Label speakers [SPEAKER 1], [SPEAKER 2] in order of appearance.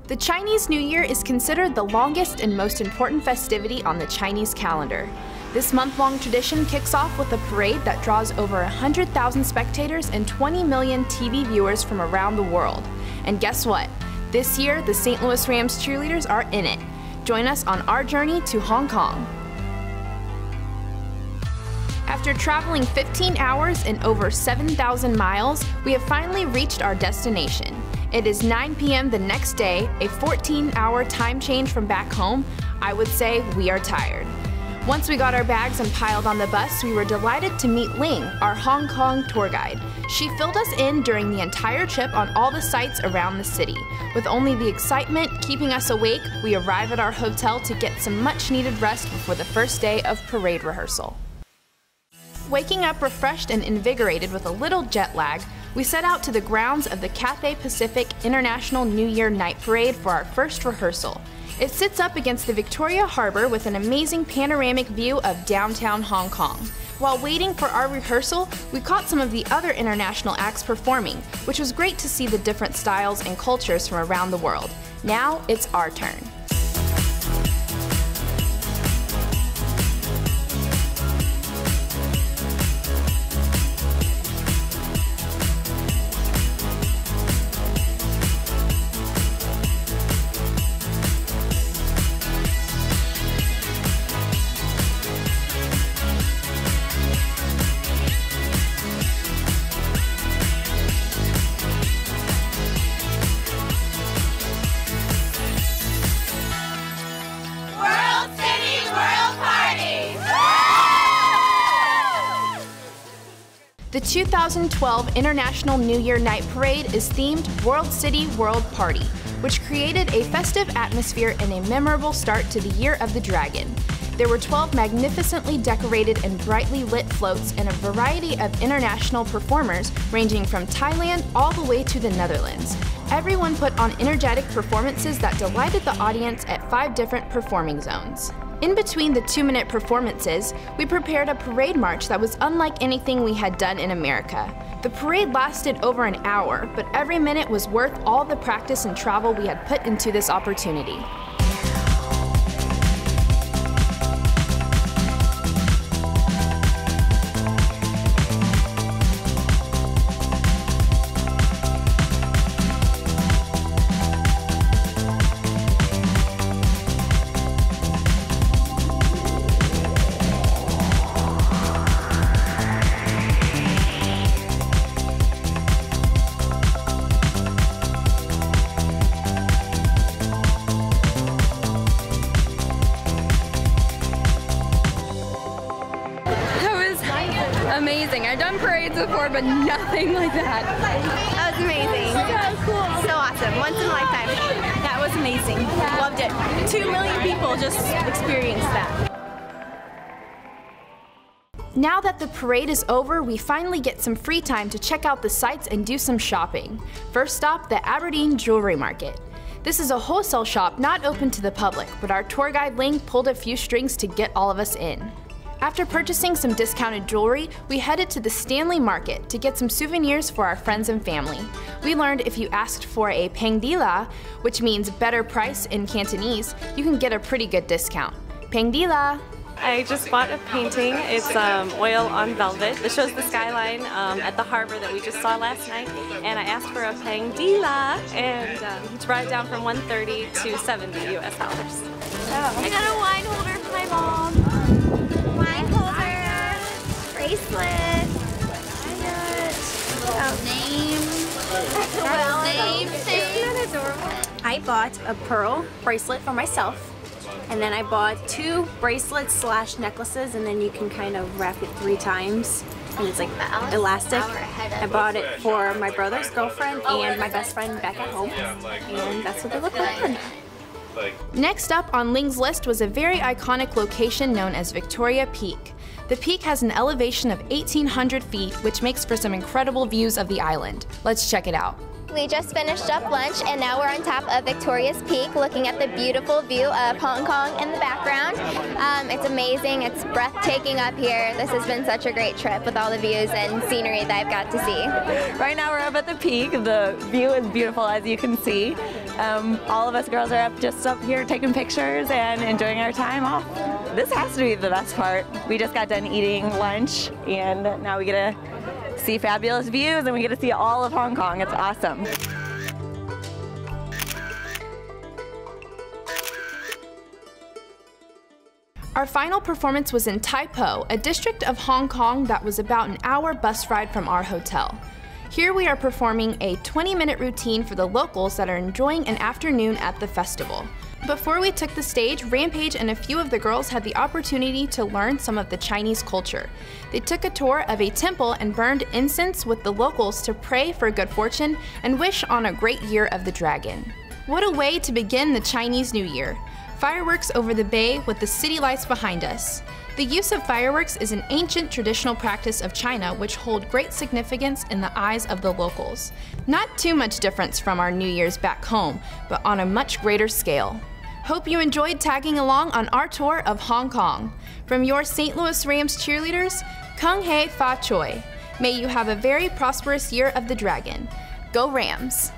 [SPEAKER 1] The Chinese New Year is considered the longest and most important festivity on the Chinese calendar. This month-long tradition kicks off with a parade that draws over 100,000 spectators and 20 million TV viewers from around the world. And guess what? This year, the St. Louis Rams Cheerleaders are in it. Join us on our journey to Hong Kong. After traveling 15 hours and over 7,000 miles, we have finally reached our destination. It is 9 p.m. the next day, a 14-hour time change from back home. I would say we are tired. Once we got our bags and piled on the bus, we were delighted to meet Ling, our Hong Kong tour guide. She filled us in during the entire trip on all the sights around the city. With only the excitement keeping us awake, we arrive at our hotel to get some much-needed rest before the first day of parade rehearsal. Waking up refreshed and invigorated with a little jet lag, we set out to the grounds of the Cathay Pacific International New Year Night Parade for our first rehearsal. It sits up against the Victoria Harbor with an amazing panoramic view of downtown Hong Kong. While waiting for our rehearsal, we caught some of the other international acts performing, which was great to see the different styles and cultures from around the world. Now it's our turn. The 2012 International New Year Night Parade is themed World City World Party, which created a festive atmosphere and a memorable start to the Year of the Dragon. There were 12 magnificently decorated and brightly lit floats and a variety of international performers ranging from Thailand all the way to the Netherlands. Everyone put on energetic performances that delighted the audience at 5 different performing zones. In between the 2-minute performances, we prepared a parade march that was unlike anything we had done in America. The parade lasted over an hour, but every minute was worth all the practice and travel we had put into this opportunity.
[SPEAKER 2] Amazing. I've done parades before, but nothing like that.
[SPEAKER 3] That was amazing.
[SPEAKER 2] So cool.
[SPEAKER 3] So awesome. Once in a lifetime.
[SPEAKER 4] That was amazing. Loved it. 2 million people just experienced that.
[SPEAKER 1] Now that the parade is over, we finally get some free time to check out the sights and do some shopping. First stop, the Aberdeen Jewelry Market. This is a wholesale shop not open to the public, but our tour guide Ling pulled a few strings to get all of us in. After purchasing some discounted jewelry, we headed to the Stanley Market to get some souvenirs for our friends and family. We learned if you asked for a peng di la, which means better price in Cantonese, you can get a pretty good discount. Peng di la.
[SPEAKER 5] I just bought a painting. It's oil on velvet. It shows the skyline at the harbor that we just saw last night. And I asked for a peng di la, and he brought it down from $130 to $70 US.
[SPEAKER 3] I got a wine holder for my mom. Wine holder, bracelet, name. Isn't that adorable?
[SPEAKER 4] I bought a pearl bracelet for myself, and then I bought 2 bracelets slash necklaces, and then you can kind of wrap it 3 times, and it's like elastic. I bought it for my brother's girlfriend and my best friend back at home, and that's what they look like.
[SPEAKER 1] Next up on Ling's list was a very iconic location known as Victoria Peak. The peak has an elevation of 1,800 feet, which makes for some incredible views of the island. Let's check it out.
[SPEAKER 3] We just finished up lunch and now we're on top of Victoria's Peak looking at the beautiful view of Hong Kong in the background. It's amazing, it's breathtaking up here. This has been such a great trip with all the views and scenery that I've got to see.
[SPEAKER 5] Right now we're up at the peak. The view is beautiful, as you can see.
[SPEAKER 6] All of us girls are just up here taking pictures and enjoying our time off. This has to be the best part. We just got done eating lunch and now we get to see fabulous views and we get to see all of Hong Kong. It's awesome.
[SPEAKER 1] Our final performance was in Tai Po, a district of Hong Kong that was about an hour bus ride from our hotel. Here we are performing a 20-minute routine for the locals that are enjoying an afternoon at the festival. Before we took the stage, Rampage and a few of the girls had the opportunity to learn some of the Chinese culture. They took a tour of a temple and burned incense with the locals to pray for good fortune and wish on a great year of the dragon. What a way to begin the Chinese New Year! Fireworks over the bay with the city lights behind us. The use of fireworks is an ancient traditional practice of China which hold great significance in the eyes of the locals. Not too much difference from our New Year's back home, but on a much greater scale. Hope you enjoyed tagging along on our tour of Hong Kong. From your St. Louis Rams cheerleaders, Kung Hei Fa Choi. May you have a very prosperous year of the dragon. Go Rams!